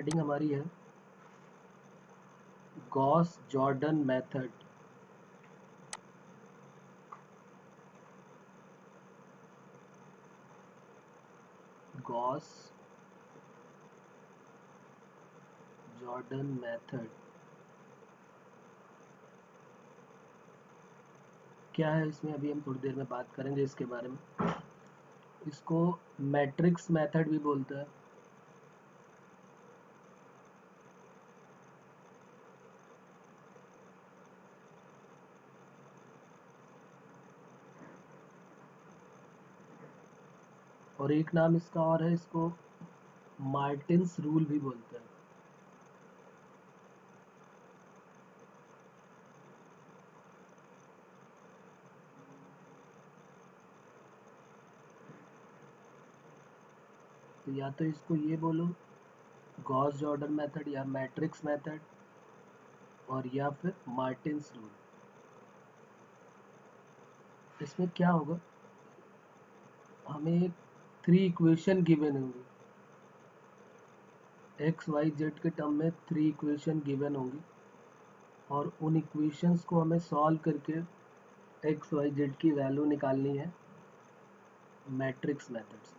Heading हमारी है Gauss Jordan method. Gauss Jordan method क्या है, इसमें अभी हम थोड़ी देर में बात करेंगे इसके बारे में। इसको मैट्रिक्स मेथड भी बोलते हैं। और एक नाम इसका और है, इसको मार्टिन्स रूल भी बोलते हैं। तो या तो इसको ये बोलो गॉस जॉर्डन मेथड या मैट्रिक्स मेथड, और या फिर मार्टिन्स रूल। इसमें क्या होगा, हमें 3 इक्वेशन गिवन होंगी, एक्स वाई जेड के टर्म में 3 इक्वेशन गिवन होंगी, और उन इक्वेशंस को हमें सॉल्व करके एक्स वाई जेड की वैल्यू निकालनी है मैट्रिक्स मेथड से।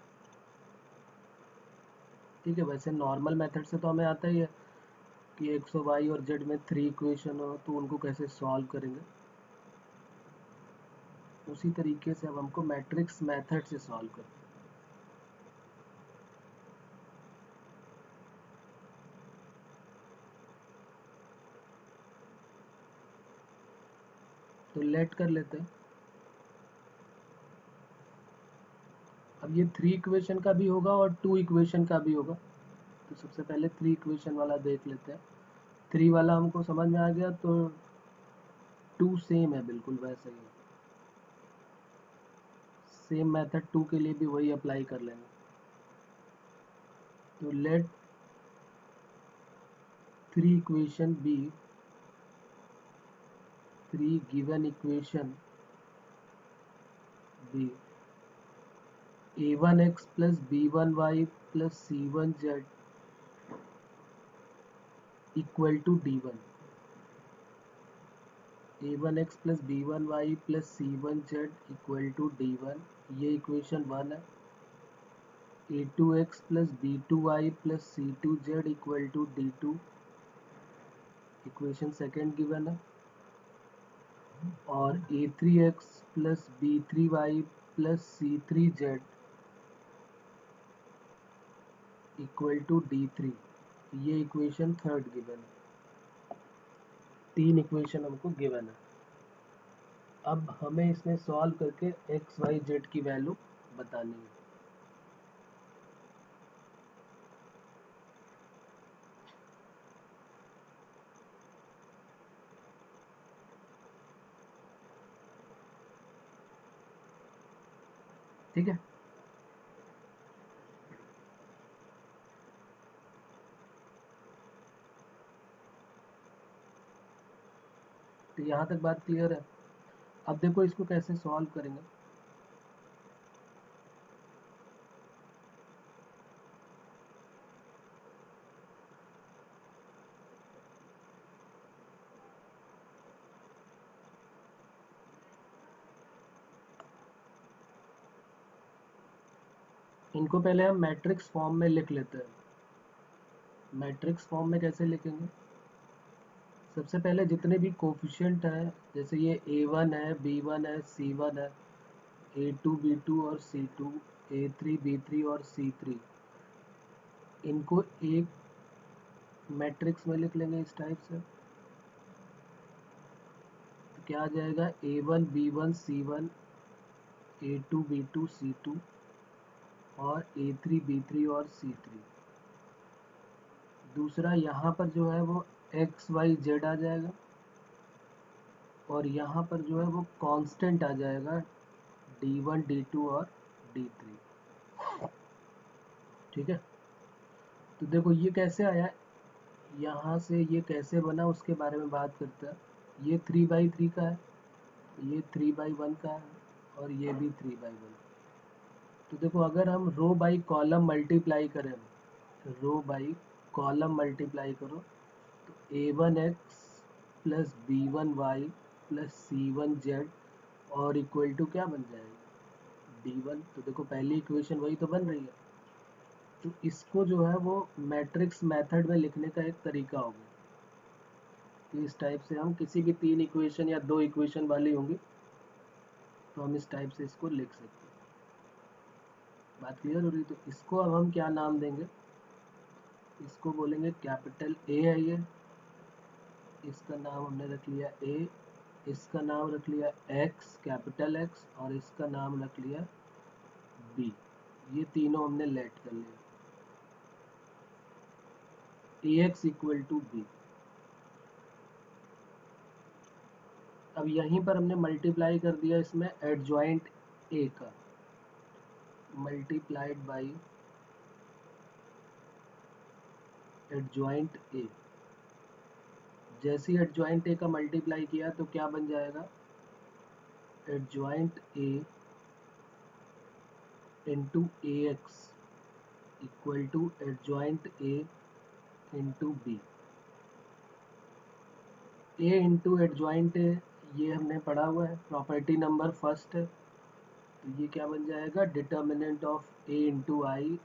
ठीक है, वैसे नॉर्मल मेथड से तो हमें आता ही है कि एक्स और वाई और जेड में 3 इक्वेशन हो तो उनको कैसे सॉल्व करेंगे। उसी तरीके से अब हमको मैट्रिक्स मेथड से सॉल्व करना। तो लेट कर लेते हैं। अब ये 3 इक्वेशन का भी होगा और 2 इक्वेशन का भी होगा। तो सबसे पहले 3 इक्वेशन वाला देख लेते हैं। 3 वाला हमको समझ में आ गया, तो 2 सेम है, बिल्कुल वैसा ही है। सेम मेथड 2 के लिए भी वही अप्लाई कर लेंगे। तो let 3 equation B 3 given equation be a1x plus b1y plus c1z equal to d1। a1x plus b1y plus c1z equal to d1, ये इक्वेशन 1 है। a2x plus b2y plus c2z equal to d2, equation second given है। और a3x plus b3y plus c3z equal to d3, ये equation third given है। 3 equation हमको given है। अब हमें इसमें सॉल्व करके एक्स वाई जेड की वैल्यू बतानी है। ठीक है, तो यहाँ तक बात क्लियर है। अब देखो इसको कैसे सॉल्व करेंगे। इनको पहले हम मैट्रिक्स फॉर्म में लिख लेते हैं। मैट्रिक्स फॉर्म में कैसे लिखेंगे, सबसे पहले जितने भी कोफिशिएंट हैं, जैसे ये a1 है, b1 है, c1 है, a2 b2 और c2, a3 b3 और c3, इनको एक मैट्रिक्स में लिख लेंगे इस टाइप से। तो क्या आ जाएगा, a1 b1 c1, a2 b2 c2 और a3 b3 और c3। दूसरा यहाँ पर जो है वो एक्स वाई जेड आ जाएगा, और यहाँ पर जो है वो कांस्टेंट आ जाएगा d1 d2 और d3। ठीक है, तो देखो ये कैसे आया, यहाँ से ये कैसे बना उसके बारे में बात करते हैं। ये 3/3 का है, ये 3/1 का है, और ये भी 3/1। तो देखो अगर हम रो बाई कॉलम मल्टीप्लाई करें, रो बाई कॉलम मल्टीप्लाई करो तो a1x plus b1y plus c1z और इक्वल टू क्या बन जाएगा d1। तो देखो पहली इक्वेशन वही तो बन रही है। तो इसको जो है वो मैट्रिक्स मेथड में लिखने का एक तरीका होगा कि इस टाइप से हम किसी भी 3 इक्वेशन या 2 इक्वेशन वाली होंगी तो हम इस टाइप से इसको लिख सकते हैं। बात क्लियर हो रही? तो इसको अब हम क्या नाम देंगे, इसको बोलेंगे कैपिटल ए है ये, इसका नाम हमने रख लिया ए, इसका नाम रख लिया एक्स कैपिटल एक्स और इसका नाम रख लिया बी। ये तीनों हमने लेट कर लिया। ax equal to B. अब यहीं पर हमने मल्टीप्लाई कर दिया इसमें एडजॉइंट ए का, मल्टीप्लाइड बाई एडजॉइंट ए। जैसे ही एडजॉइंट ए का मल्टीप्लाई किया तो क्या बन जाएगा, adjoint A into A X equal to adjoint A into B. A into adjoint A ये हमने पढ़ा हुआ है, प्रॉपर्टी नंबर फर्स्ट है। तो ये क्या बन जाएगा, determinant of A into I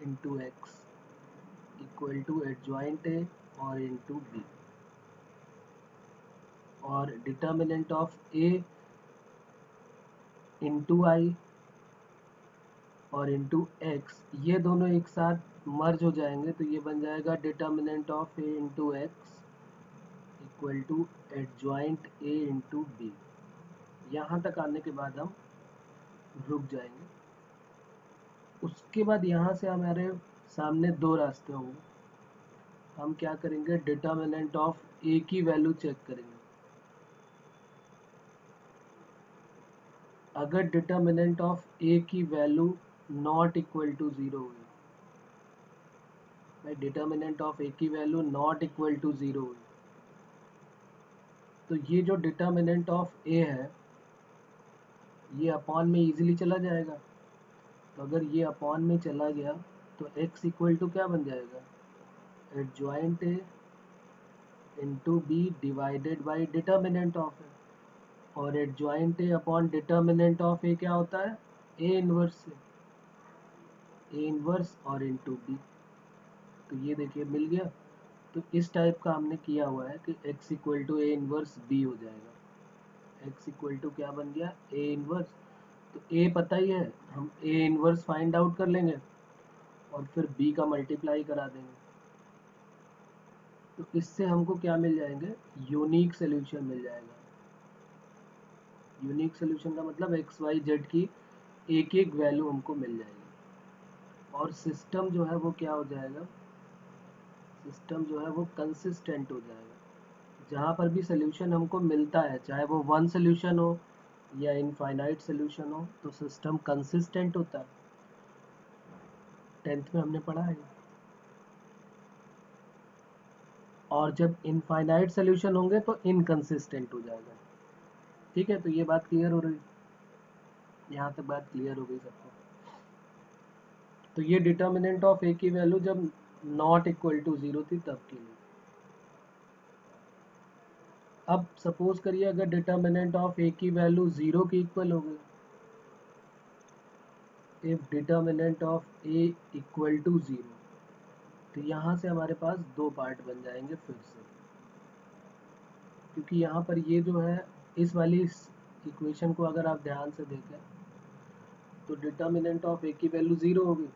into x equal to adjoint A और इंटू बी। और determinant of A into I और इंटू एक्स ये दोनों एक साथ मर्ज हो जाएंगे तो ये बन जाएगा determinant of A into x equal to adjoint A into B. यहाँ तक आने के बाद हम रुक जाएंगे। उसके बाद यहाँ से हमारे सामने दो रास्ते होंगे। हम क्या करेंगे, डिटर्मिनेंट ऑफ ए की वैल्यू चेक करेंगे। अगर डिटर्मिनेंट ऑफ ए की वैल्यू नॉट इक्वल टू 0 हुई, भाई डिटर्मिनेंट ऑफ ए की वैल्यू नॉट इक्वल टू 0 हुई, तो ये जो डिटर्मिनेंट ऑफ ए है ये अपॉन में इजीली चला जाएगा। तो अगर ये अपॉन में चला गया तो x इक्वल टू क्या बन जाएगा, adjoint A into B divided by determinant of A. और adjoint A upon determinant of A क्या होता है, ए इनवर्स से, ए इनवर्स और इंटू बी। तो ये देखिए मिल गया। तो इस टाइप का हमने किया हुआ है कि x equal to A inverse B हो जाएगा। x इक्वल टू क्या बन गया, ए इनवर्स। तो a पता ही है, हम a इनवर्स फाइंड आउट कर लेंगे और फिर b का मल्टीप्लाई करा देंगे। तो इससे हमको क्या मिल जाएंगे, यूनिक सोल्यूशन मिल जाएगा। यूनिक सोल्यूशन का मतलब एक्स वाई जेड की एक एक वैल्यू हमको मिल जाएगी और सिस्टम जो है वो क्या हो जाएगा, सिस्टम जो है वो कंसिस्टेंट हो जाएगा। जहाँ पर भी सोल्यूशन हमको मिलता है, चाहे वो वन सोल्यूशन हो या इनफाइनाइट सोल्यूशन हो, तो सिस्टम कंसिस्टेंट होता है। 10th में हमने पढ़ा है। और जब इनफाइनाइट सोल्यूशन होंगे तो इनकंसिस्टेंट हो जाएगा। ठीक है, तो ये बात क्लियर हो रही, यहाँ तक बात क्लियर हो गई सबको। तो ये डिटर्मिनेंट ऑफ ए की वैल्यू जब नॉट इक्वल टू 0 थी तब के लिए। अब सपोज करिए अगर डिटर्मिनेंट ऑफ ए की वैल्यू 0 की इक्वल हो गई, if determinant of A equal to 0, तो यहाँ से हमारे पास दो पार्ट बन जाएंगे फिर से, क्योंकि यहाँ पर ये जो है इस वाली इक्वेशन को अगर आप ध्यान से देखें तो डिटर्मिनेंट ऑफ ए की वैल्यू 0 होगी।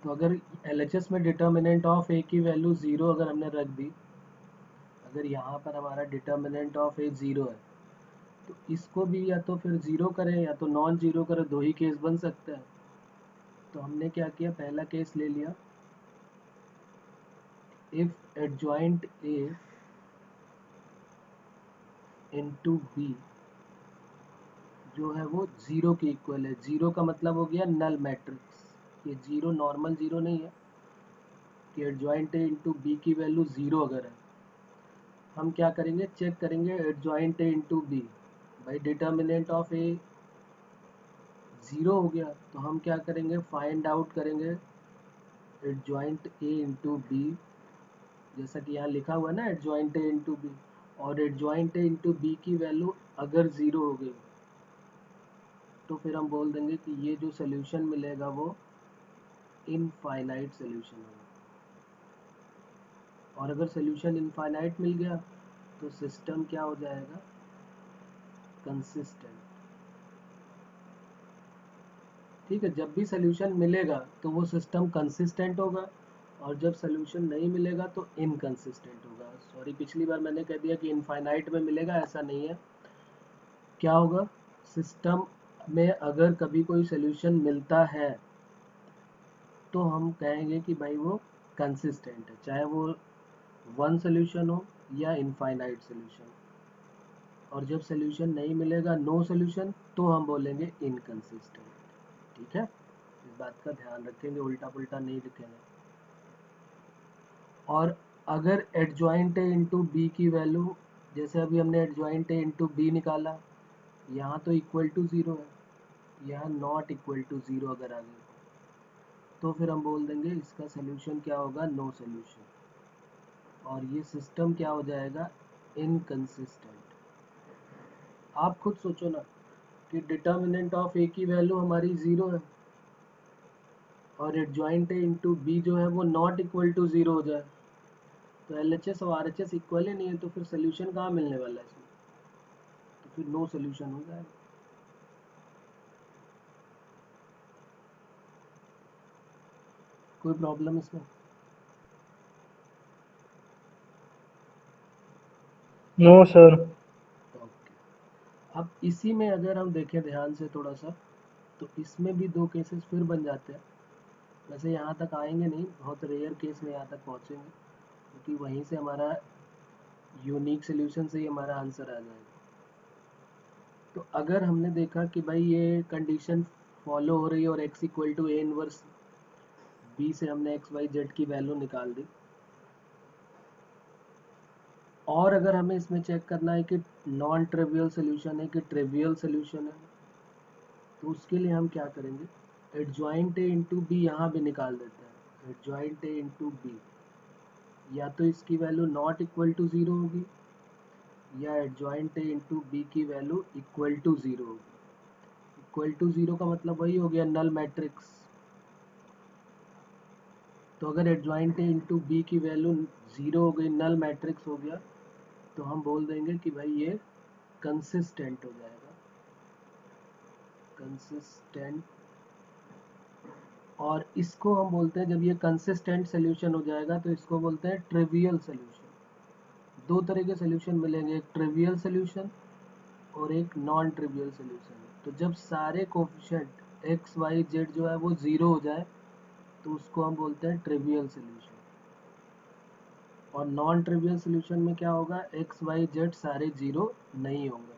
तो अगर LHS में डिटर्मिनेंट ऑफ ए की वैल्यू 0 अगर हमने रख दी, अगर यहाँ पर हमारा डिटर्मिनेंट ऑफ ए 0 है तो इसको भी या तो फिर 0 करें या तो नॉन 0 करें, दो ही केस बन सकते हैं। तो हमने क्या किया, पहला केस ले लिया, if adjoint A into B जो है वो 0 के इक्वल है। 0 का मतलब हो गया नल मैट्रिक्स। ये 0 नॉर्मल 0 नहीं है कि एडजॉइंट ए इंटू बी की वैल्यू 0 अगर है, हम क्या करेंगे, चेक करेंगे एडजॉइंट ए इंटू बी। भाई डिटर्मिनेंट ऑफ ए 0 हो गया तो हम क्या करेंगे, फाइंड आउट करेंगे एडजॉइंट ए इंटू बी, जैसा कि यहाँ लिखा हुआ है ना एडजॉइंट ए इंटू बी, और एडजॉइंट ए इंटू बी की वैल्यू अगर ज़ीरो हो गई तो फिर हम बोल देंगे कि ये जो सोल्यूशन मिलेगा वो इनफाइनाइट सोल्यूशन होगा। और अगर सोल्यूशन इनफाइनाइट मिल गया तो सिस्टम क्या हो जाएगा, कंसिस्टेंट। ठीक है, जब भी सोल्यूशन मिलेगा तो वो सिस्टम कंसिस्टेंट होगा, और जब सोल्यूशन नहीं मिलेगा तो इनकंसिस्टेंट होगा। सॉरी, पिछली बार मैंने कह दिया कि इनफाइनाइट में मिलेगा, ऐसा नहीं है। क्या होगा, सिस्टम में अगर कभी कोई सोल्यूशन मिलता है तो हम कहेंगे कि भाई वो कंसिस्टेंट है, चाहे वो वन सोल्यूशन हो या इनफाइनाइट सोल्यूशन। और जब सोल्यूशन नहीं मिलेगा, नो सोल्यूशन, तो हम बोलेंगे इनकंसिस्टेंट। ठीक है, इस बात का ध्यान रखेंगे, उल्टा पुल्टा नहीं लिखेंगे। और अगर एडजॉइंट ए इंटू बी की वैल्यू, जैसे अभी हमने एडजॉइंट ए इंटू बी निकाला, यहाँ तो इक्वल टू ज़ीरो है, यहाँ नॉट इक्वल टू ज़ीरो अगर आ गई तो फिर हम बोल देंगे इसका सोल्यूशन क्या होगा, नो सोल्यूशन, और ये सिस्टम क्या हो जाएगा, इनकंसिस्टेंट। आप खुद सोचो ना कि डिटर्मिनेंट ऑफ ए की वैल्यू हमारी ज़ीरो है और एडजॉइंट ए इंटू बी जो है वो नॉट इक्वल टू ज़ीरो हो जाए, तो LHS और RHS इक्वल ही नहीं है, तो फिर सोल्यूशन कहाँ मिलने वाला है इसमें, तो फिर नो सोल्यूशन हो जाएगा। कोई प्रॉब्लम इसमें? No sir. ओके, अब इसी में अगर हम देखें ध्यान से थोड़ा सा, तो इसमें भी दो केसेस फिर बन जाते हैं। वैसे यहाँ तक आएंगे नहीं, बहुत रेयर केस में यहाँ तक पहुँचेंगे, क्योंकि वहीं से हमारा यूनिक सोल्यूशन से ही हमारा आंसर आ जाएगा। तो अगर हमने देखा कि भाई ये कंडीशन फॉलो हो रही है और x equal to A inverse B से हमने एक्स वाई जेड की वैल्यू निकाल दी, और अगर हमें इसमें चेक करना है कि नॉन ट्रिवियल सोल्यूशन है कि ट्रिवियल सोल्यूशन है, तो उसके लिए हम क्या करेंगे, एडजॉइंट ए इंटू बी यहाँ भी निकाल देते हैं। एडजॉइंट ए इंटू बी, या तो इसकी value not equal to zero होगी, या एडजॉइंट ए इंटू बी की वैल्यू इक्वल टू ज़ीरो होगी। इक्वल टू ज़ीरो का मतलब वही हो गया नल मैट्रिक्स। तो अगर एडजॉइंट ए इंटू बी की वैल्यू ज़ीरो हो गई, नल मैट्रिक्स हो गया, तो हम बोल देंगे कि भाई ये कंसिस्टेंट हो जाएगा, कंसिस्टेंट। और इसको हम बोलते हैं, जब ये कंसिस्टेंट सोल्यूशन हो जाएगा तो इसको बोलते हैं ट्रिवियल सोल्यूशन। दो तरह के सोल्यूशन मिलेंगे, एक ट्रिवियल सोल्यूशन और एक नॉन ट्रिवियल सोल्यूशन। तो जब सारे कोफिशिएंट एक्स वाई जेड जो है वो ज़ीरो हो जाए तो उसको हम बोलते हैं ट्रिवियल सोल्यूशन। और नॉन ट्रिवियल सोल्यूशन में क्या होगा, एक्स वाई जेड सारे ज़ीरो नहीं होंगे,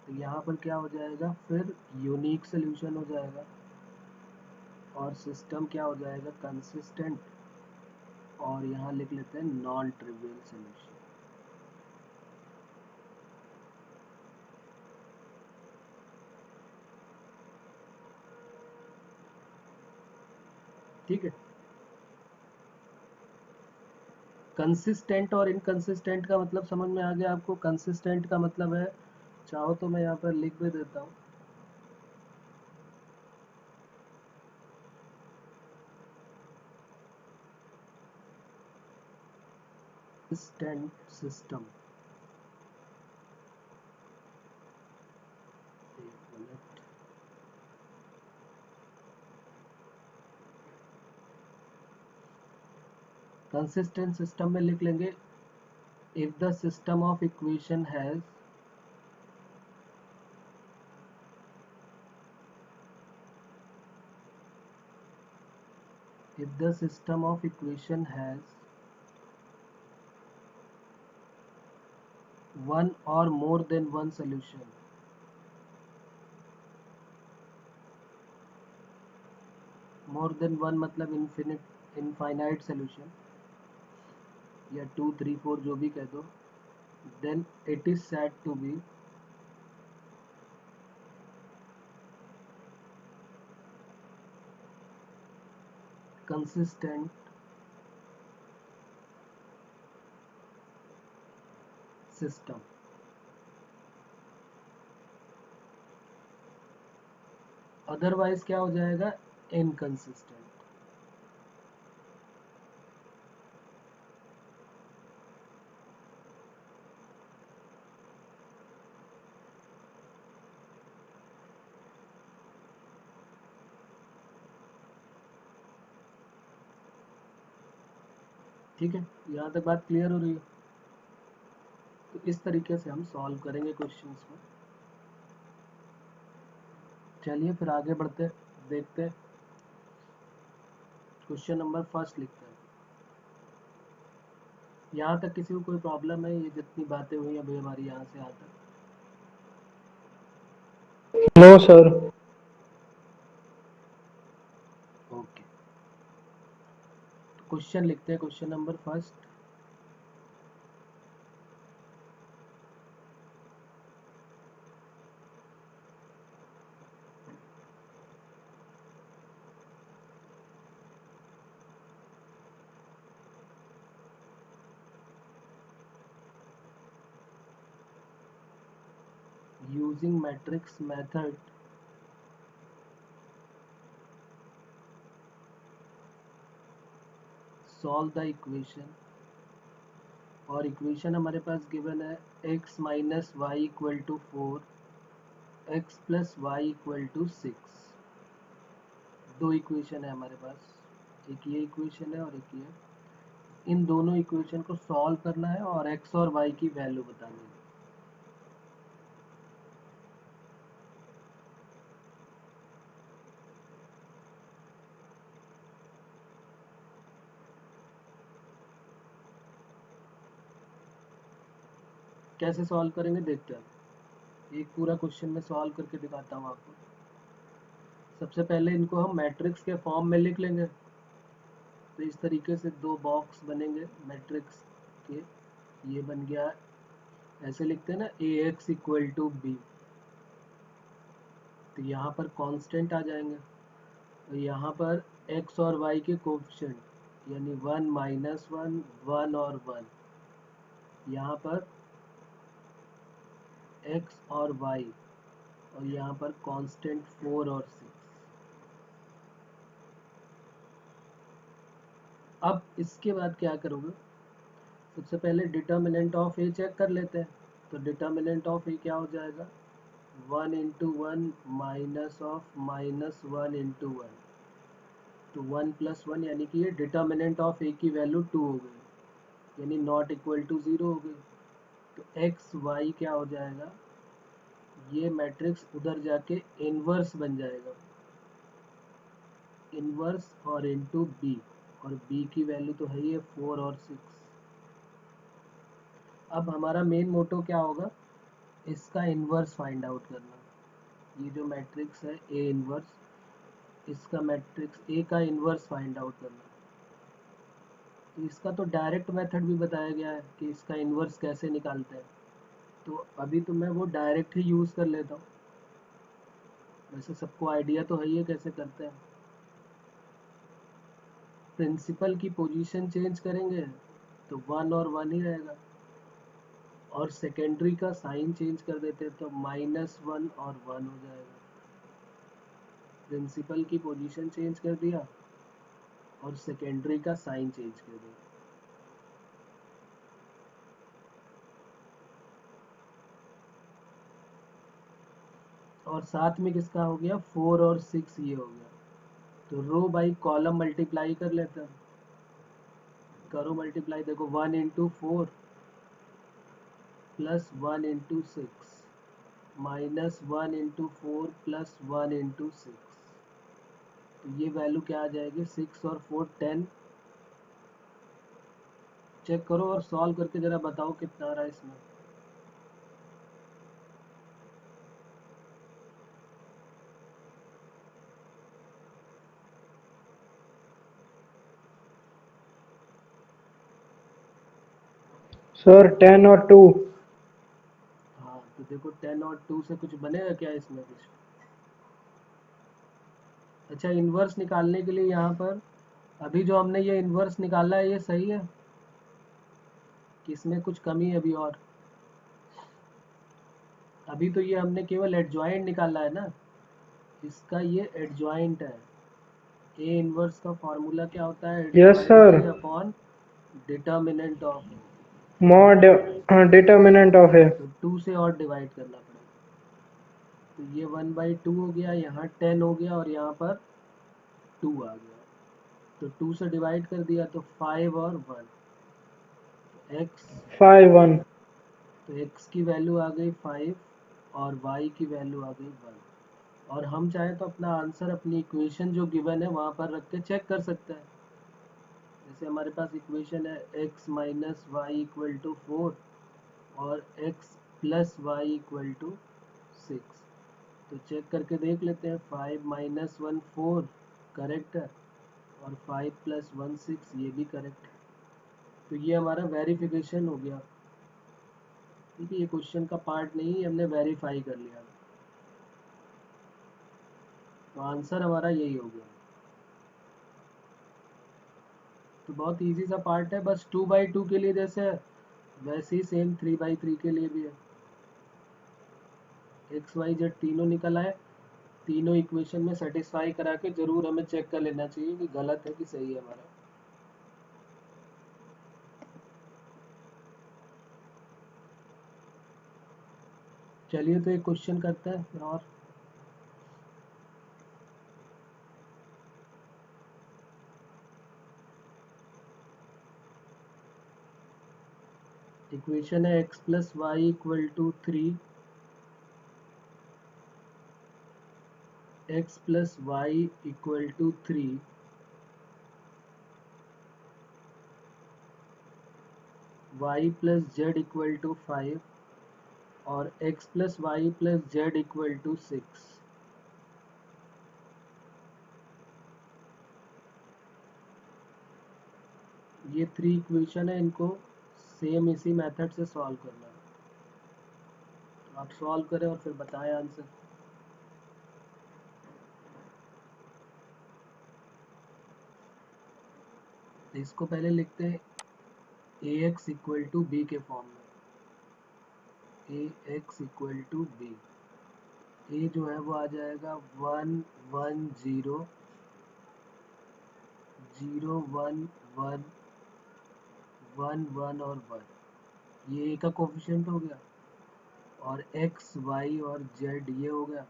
तो यहाँ पर क्या हो जाएगा, फिर यूनिक सोल्यूशन हो जाएगा और सिस्टम क्या हो जाएगा, कंसिस्टेंट। और यहाँ लिख लेते हैं नॉन ट्रिवियल सोल्यूशन। ठीक है, कंसिस्टेंट और इनकंसिस्टेंट का मतलब समझ में आ गया आपको। कंसिस्टेंट का मतलब है, चाहो तो मैं यहाँ पर लिख भी देता हूँ, कंसिस्टेंट सिस्टम। एक मिनट, कंसिस्टेंट सिस्टम में लिख लेंगे, if the system of equation has if the system of equation has one or more than one solution, more than one मतलब इनफाइनाइट सोल्यूशन, या 2 3 4 जो भी कह दो, then it is said to be consistent system. Otherwise क्या हो जाएगा, inconsistent. ठीक है, यहाँ तक बात क्लियर हो रही है? तो इस तरीके से हम सॉल्व करेंगे क्वेश्चंस को। चलिए फिर आगे बढ़ते देखते हैं। क्वेश्चन नंबर फर्स्ट लिखते हैं। यहाँ तक किसी को कोई प्रॉब्लम है? ये जितनी बातें हुई अभी हमारी यहाँ से यहाँ तक? No, sir. ओके, क्वेश्चन लिखते हैं। Question number first, using matrix method solve the equation। और इक्वेशन हमारे पास गिवन है x minus y equal to 4, x plus y equal to 6। दो इक्वेशन है हमारे पास, एक ये इक्वेशन है और एक ये। इन दोनों इक्वेशन को सॉल्व करना है और x और y की वैल्यू बतानी है। कैसे सॉल्व करेंगे देखते हैं। एक पूरा क्वेश्चन में सॉल्व करके दिखाता हूँ आपको। सबसे पहले इनको हम मैट्रिक्स के फॉर्म में लिख लेंगे। तो इस तरीके से दो बॉक्स बनेंगे मैट्रिक्स के। ये बन गया, ऐसे लिखते हैं ना, ए एक्स इक्वल टू बी। तो यहाँ पर कांस्टेंट आ जाएंगे। तो यहाँ पर x और y के कोफिशिएंट यानी 1 माइनस 1, 1 और 1। यहाँ पर x और y, और यहाँ पर कांस्टेंट 4 और 6। अब इसके बाद क्या करोगे, सबसे पहले डिटर्मिनेंट ऑफ ए चेक कर लेते हैं। तो डिटर्मिनेंट ऑफ ए क्या हो जाएगा, 1 into 1 minus of minus 1 into 1। तो 1 प्लस 1 यानी कि ये डिटर्मिनेंट ऑफ ए की वैल्यू 2 हो गई, यानी नॉट इक्वल टू 0 हो गई। तो एक्स वाई क्या हो जाएगा, ये मैट्रिक्स उधर जाके इनवर्स बन जाएगा, इनवर्स और इनटू बी। और बी की वैल्यू तो है ही है 4 और 6। अब हमारा मेन मोटो क्या होगा, इसका इनवर्स फाइंड आउट करना। ये जो मैट्रिक्स है ए इनवर्स, इसका मैट्रिक्स ए का इनवर्स फाइंड आउट करना। तो इसका तो डायरेक्ट मेथड भी बताया गया है कि इसका इनवर्स कैसे निकालते हैं। तो अभी तो मैं वो डायरेक्ट ही यूज़ कर लेता हूँ। वैसे सबको आइडिया तो है ही है कैसे करते हैं। प्रिंसिपल की पोजीशन चेंज करेंगे तो 1 और 1 ही रहेगा, और सेकेंडरी का साइन चेंज कर देते हैं तो -1 और 1 हो जाएगा। प्रिंसिपल की पोजीशन चेंज कर दिया और सेकेंडरी का साइन चेंज कर दिया। और साथ में किसका हो गया, 4 और 6 ये हो गया। तो रो बाई कॉलम मल्टीप्लाई कर लेते हैं। करो मल्टीप्लाई, देखो 1 into 4 plus 1 into 6 minus 1 into 4 plus 1 into 6। तो ये वैल्यू क्या आ जाएगी, 6 और 4 10। चेक करो और सॉल्व करके जरा बताओ कितना आ रहा है इसमें। Sir, 10 or 2? हाँ तो देखो 10 और 2 से कुछ बनेगा क्या इसमें कुछ। अच्छा, इन्वर्स निकालने के लिए यहाँ पर अभी जो हमने ये इन्वर्स निकाला है ये सही है कि इसमें कुछ कमी है अभी और? अभी तो ये हमने केवल एडजॉइंट निकाला है ना, इसका ये एडजॉइंट है। ए इन्वर्स का फॉर्मूला क्या होता है? Yes adjoint sir, A upon determinant of A. Mod determinant of A. तो 2 से और डिवाइड करना पड़ेगा, तो ये 1/2 हो गया, यहाँ 10 हो गया और यहाँ पर 2 आ गया। तो 2 से डिवाइड कर दिया तो 5 और 1, तो x, 5 1। तो x की वैल्यू आ गई 5 और y की वैल्यू आ गई 1। और हम चाहे तो अपना आंसर अपनी इक्वेशन जो गिवन है वहाँ पर रख के चेक कर सकते हैं। जैसे हमारे पास इक्वेशन है x minus y equal to 4 और x plus y equal to 6। तो चेक करके देख लेते हैं, 5 माइनस 1 4 करेक्ट है और 5 प्लस 1 6 ये भी करेक्ट है। तो ये हमारा वेरिफिकेशन हो गया। ठीक है, ये क्वेश्चन का पार्ट नहीं है, हमने वेरीफाई कर लिया। तो आंसर हमारा यही हो गया। तो बहुत इजी सा पार्ट है, बस 2/2 के लिए जैसे है वैसे ही सेम 3/3 के लिए भी है। एक्स वाई जेड तीनों निकल आए, तीनों इक्वेशन में सेटिस्फाई करा के जरूर हमें चेक कर लेना चाहिए कि गलत है कि सही है हमारा। चलिए तो एक क्वेश्चन करते हैं फिर और। इक्वेशन है x plus y equal to 3, x plus y equal to 3, y plus z equal to 5 और x plus y plus z equal to 6। ये 3 इक्वेशन है, इनको सेम इसी मेथड से सॉल्व करना है। तो आप सॉल्व करें और फिर बताएं आंसर। तो इसको पहले लिखते हैं ए एक्स इक्वल टू बी के फॉर्म में। ए एक्स इक्वल टू बी, ए जो है वो आ जाएगा 1 1 0 0 1 1 1 1 और 1, ये ए का कोफिशिएंट हो गया। और एक्स वाई और जेड ये हो गया,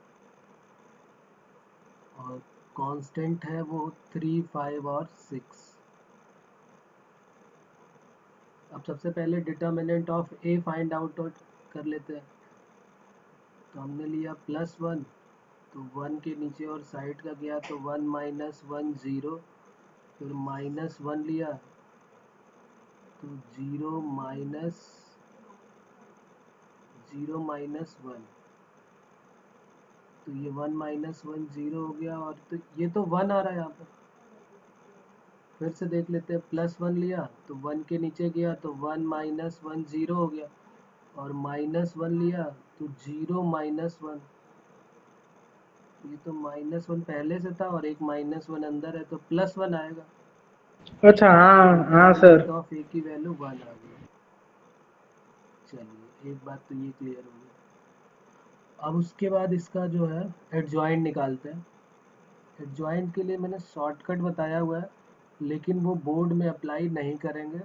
और कांस्टेंट है वो 3 5 और 6। अब सबसे पहले determinant of A find out कर लेते हैं। तो हमने लिया +1, तो 1 के नीचे और साइड का गया तो 1 माइनस 1 0, फिर -1 लिया तो 0 माइनस 1, तो ये 1 माइनस 1 0 हो गया। और तो ये तो 1 आ रहा है यहाँ पर, फिर से देख लेते हैं। +1 लिया तो 1 के नीचे गया तो 1 माइनस 1 0 हो गया, और -1 लिया तो 0 माइनस 1, ये तो -1 पहले से था और एक -1 अंदर है तो +1 आएगा। अच्छा, तो हाँ हाँ सर। डिटर्मिनेंट ऑफ ए की वैल्यू 1 आ गई। चलिए एक बात तो ये क्लियर हो गई। अब उसके बाद इसका जो है एडजॉइंट निकालते हैं। एडजॉइंट के लिए मैंने शॉर्टकट बताया हुआ है, लेकिन वो बोर्ड में अप्लाई नहीं करेंगे,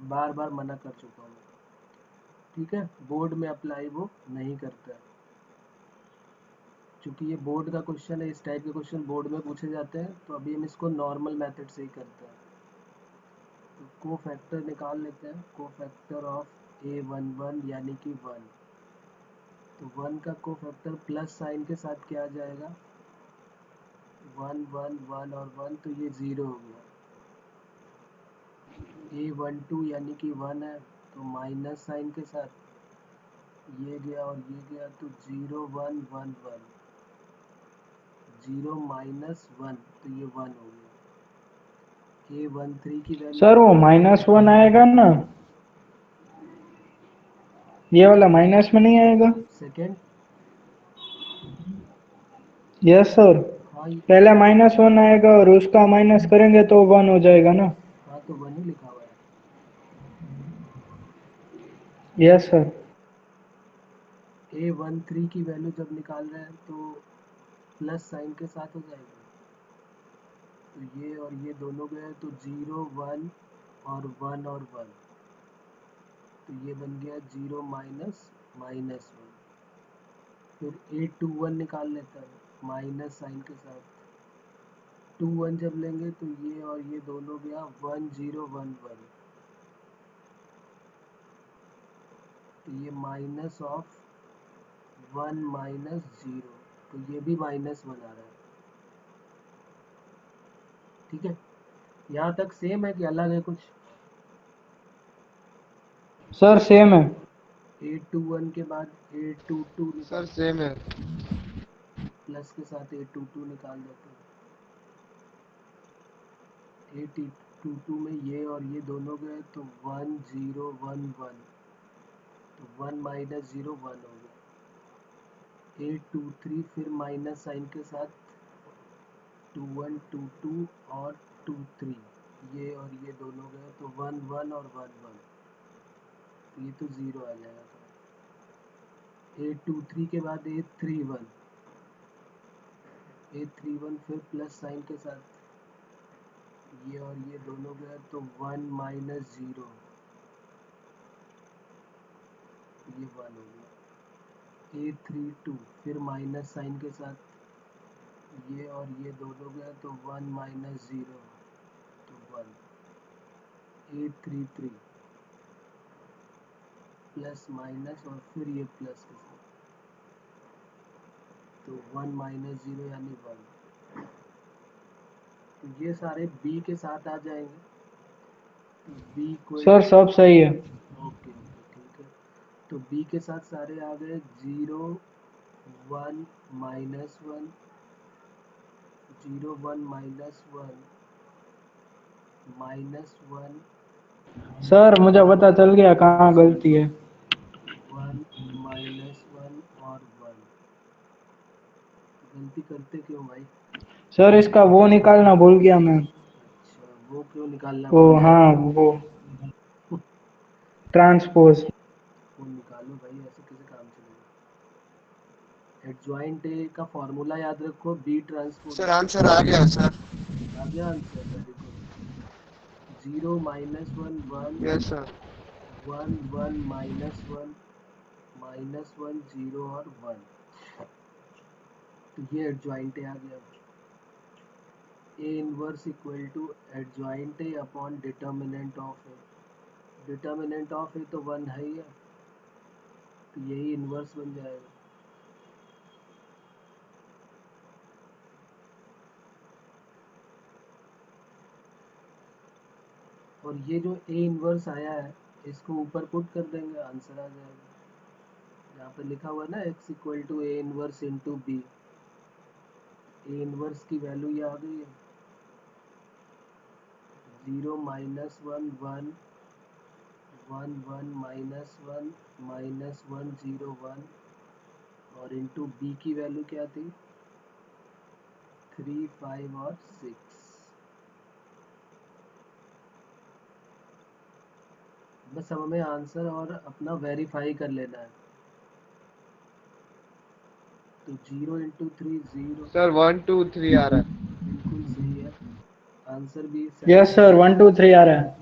बार बार मना कर चुका हूँ। ठीक है, बोर्ड में अप्लाई वो नहीं करता है, क्योंकि ये बोर्ड का क्वेश्चन है। इस टाइप के क्वेश्चन बोर्ड में पूछे जाते हैं, तो अभी हम इसको नॉर्मल मेथड से ही करते हैं। तो को फैक्टर निकाल लेते हैं। को फैक्टर ऑफ A11 यानी कि 1। तो 1 का को फैक्टर प्लस साइन के साथ क्या आ जाएगा? 1 1 1 और 1, तो ये 0 हो गया। A12 यानी कि 1 है, तो माइनस साइन के साथ ये गया और ये गया, तो 0 1 1 1, 0 माइनस 1, तो ये 1 हो गया। A13 की वैल्यू सर वो -1 आएगा ना, ये वाला माइनस में नहीं आएगा? सेकेंड। Yes sir. हाँ पहले -1 आएगा और उसका माइनस करेंगे तो 1 हो जाएगा ना। हाँ, तो 1 ही लिखा हुआ है। Yes sir. A13 की वैल्यू जब निकाल रहे हैं तो प्लस साइन के साथ हो जाएगा। तो ये और ये दोनों गए तो 0 1 और 1 और 1, तो ये बन गया 0 -1। फिर A21 निकाल लेता है माइनस साइन के साथ। 2 1 जब लेंगे तो ये और ये दोनों गया 1 0 1 1, तो ये माइनस ऑफ 1 -0, तो ये भी -1 आ रहा है। ठीक है, यहाँ तक सेम है कि अलग है कुछ? सर सेम है। A21 के बाद A22 सर निकाल, सेम है। प्लस के साथ A22 निकाल देते हैं। A22 में ये और ये दोनों गए तो 1 0 1 1, तो 1 -0 1 हो गया। A23 फिर माइनस साइन के साथ 2 1 2 2 और 2 3, ये और ये दोनों गए तो 1 1 और 1 1, ये तो 0 आ जाएगा। A23 के बाद A31, A31 फिर प्लस साइन के साथ ये और ये दोनों गए तो 1 -0, ये 1 हो गया। A32 फिर माइनस साइन के साथ ये और ये दोनों गए तो 1 -0, तो 1। A33 प्लस माइनस और फिर ये प्लस के साथ, तो 1 -0 यानी 1। तो ये सारे B के साथ आ जाएंगे, तो B इक्वल सर सब सही है। ओके ओके ठीक है। तो B के साथ सारे आ गए 0 1 -1, 0 1 -1, -1 सर मुझे पता चल गया कहाँ गलती है। 1 -1 और 1। गलती करते क्यों भाई? सर इसका वो निकालना भूल गया मैं। अच्छा, वो क्यों निकालना ओ भूल गए? हाँ वो ट्रांसपोज। वो निकालो भाई, ऐसे कैसे काम चलेगा? एडजॉइंट ए का फॉर्मूला याद रखो, बी ट्रांसपोज। सर आंसर आ गया सर। आ गया answer, very good. 0 -1 1, yes sir. 1 1 -1, -1 0 और 1, तो ये एडजॉइंट ए आ गया। A inverse equal to adjoint A upon determinant of A. Determinant of A तो 1 है ही है, तो यही इनवर्स बन जाएगा। और ये जो ए इनवर्स आया है इसको ऊपर पुट कर देंगे, आंसर आ जाएगा। यहाँ पे लिखा हुआ है ना x equal to A inverse into B, A inverse की वैल्यू ये आ गई है 0 -1 1 1 1 -1 -1 0 1, और इंटू बी की वैल्यू क्या थी 3 5 और 6। बस अब हमें आंसर और अपना वेरीफाई कर लेना है। तो 0 इंटू 3 0, सर 1 2 3 आ रहा है। बिल्कुल सही है। आंसर भी सही यस है। सर 1 2 3 आ रहा है।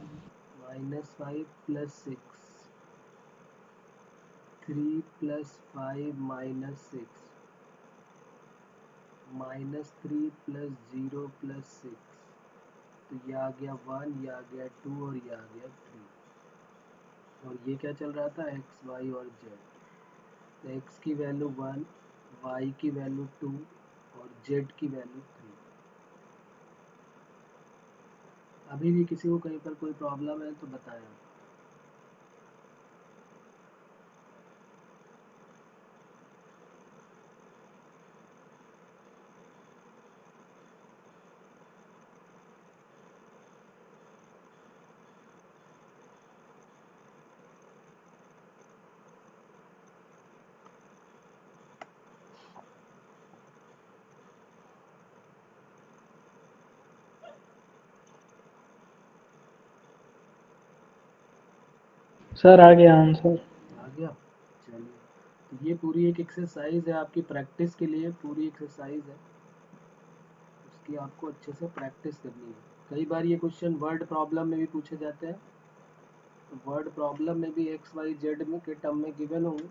-5 प्लस 6, 3 प्लस 5 -6, -3 प्लस 0 प्लस 6, तो ये आ गया 1, ये आ गया 2 और ये आ गया 3। और ये क्या चल रहा था x y और z, तो x की वैल्यू 1, y की वैल्यू 2 और z की वैल्यू 3। अभी भी किसी को कहीं पर कोई प्रॉब्लम है तो बताएं। सर आ गया आंसर। आ गया। चलिए, तो ये पूरी एक एक्सरसाइज है आपकी प्रैक्टिस के लिए, पूरी एक्सरसाइज है, उसकी आपको अच्छे से प्रैक्टिस करनी है। कई बार ये क्वेश्चन वर्ड प्रॉब्लम में भी पूछे जाते हैं, तो वर्ड प्रॉब्लम में भी एक्स वाई जेड में के टर्म में गिवन होंगे।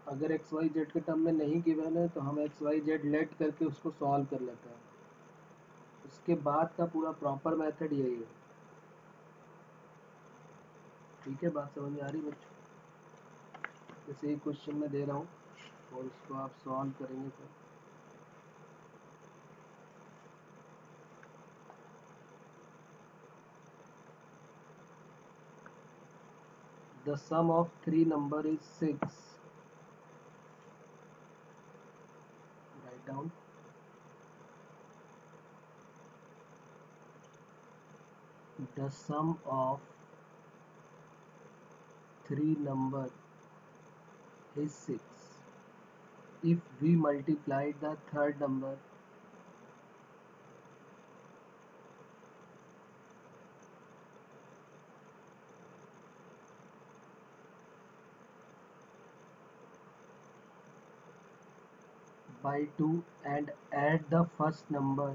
अगर एक्स वाई जेड के टर्म में नहीं गिवन है तो हम एक्स वाई जेड लेट करके उसको सॉल्व कर लेते हैं। उसके बाद का पूरा प्रॉपर मेथड यही है। ठीक है, बात समझ में आ रही बच्चों? जैसे एक क्वेश्चन मैं दे रहा हूँ और उसको आप सॉल्व करेंगे फिर। The sum of three number is 6. Write down. The sum of three number is 6. If we multiply the third number by 2 and add the first number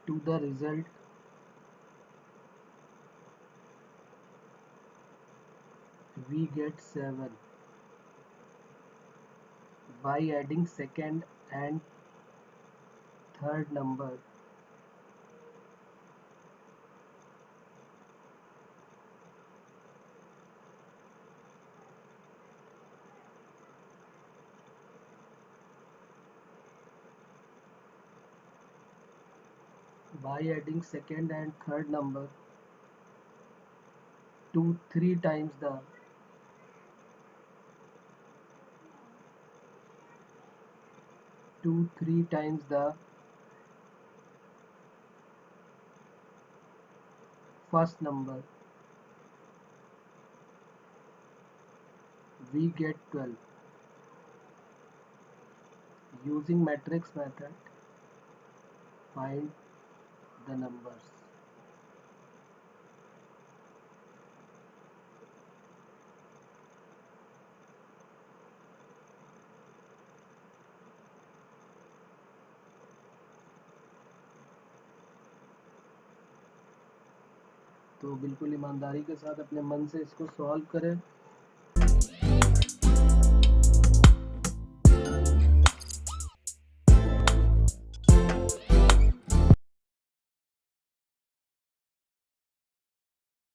to the result, we get 7. By adding second and third number, by adding second and third number to 3 times the first number, we get 12. Using matrix method, find the numbers. तो बिल्कुल ईमानदारी के साथ अपने मन से इसको solve करें।